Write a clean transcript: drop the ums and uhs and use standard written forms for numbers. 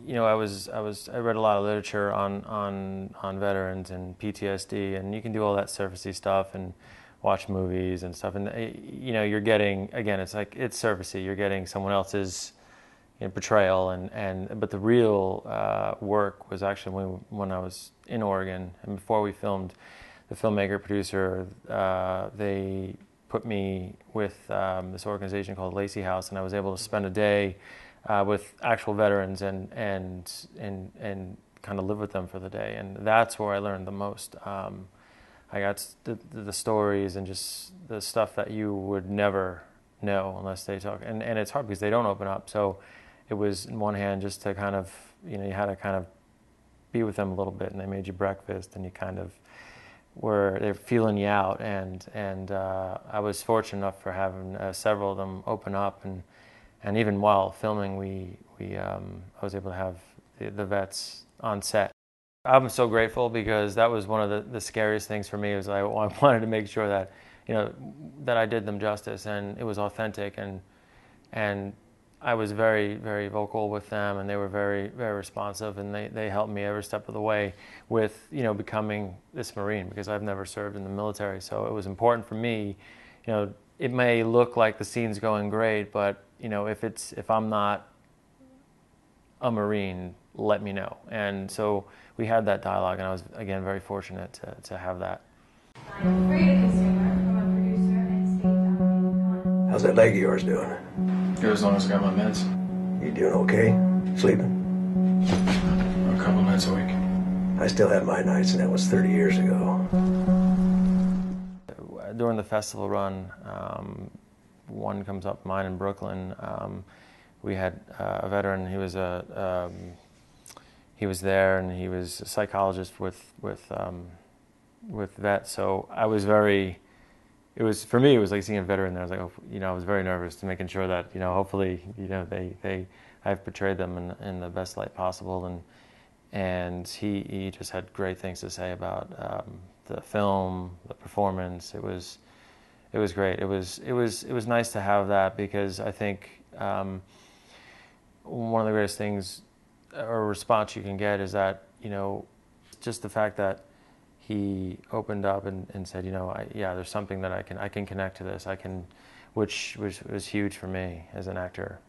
I read a lot of literature on veterans and PTSD, and you can do all that surfacey stuff and watch movies and stuff, and you're getting, again, it's like, it's surfacey. You're getting someone else's portrayal, but the real work was actually when I was in Oregon, and before we filmed, the filmmaker producer, they put me with this organization called Lacey House, and I was able to spend a day with actual veterans and kind of live with them for the day, and that's where I learned the most. I got the stories and just the stuff that you would never know unless they talk, and it's hard because they don't open up. So it was, in one hand, just to kind of, you had to kind of be with them a little bit, and they made you breakfast, and you kind of they're feeling you out, and I was fortunate enough for having several of them open up, and even while filming, I was able to have the vets on set. I'm so grateful, because that was one of the scariest things for me. Was I wanted to make sure that that I did them justice, and it was authentic, and I was very, very vocal with them, and they were very, very responsive, and they helped me every step of the way with becoming this Marine, because I've never served in the military. So it was important for me. It may look like the scene's going great, but if I'm not a Marine, let me know. And so we had that dialogue, and I was, again, very fortunate to have that. I'm Fray, a consumer. I'm a producer and state. How's that leg of yours doing? Good, as long as I got my meds. You doing okay? Sleeping? A couple nights a week. I still have my nights, and that was 30 years ago. During the festival run, one comes up, mine in Brooklyn. We had a veteran. He was there, and he was a psychologist with vets. So I was very. It was, for me, it was like seeing a veteran there. I was like, I was very nervous, to making sure that hopefully I've portrayed them in the best light possible, and he just had great things to say about the film, the performance. It was great. It was nice to have that, because I think one of the greatest things or response you can get is that just the fact that he opened up and said, there's something that I can connect to this. Which was huge for me as an actor.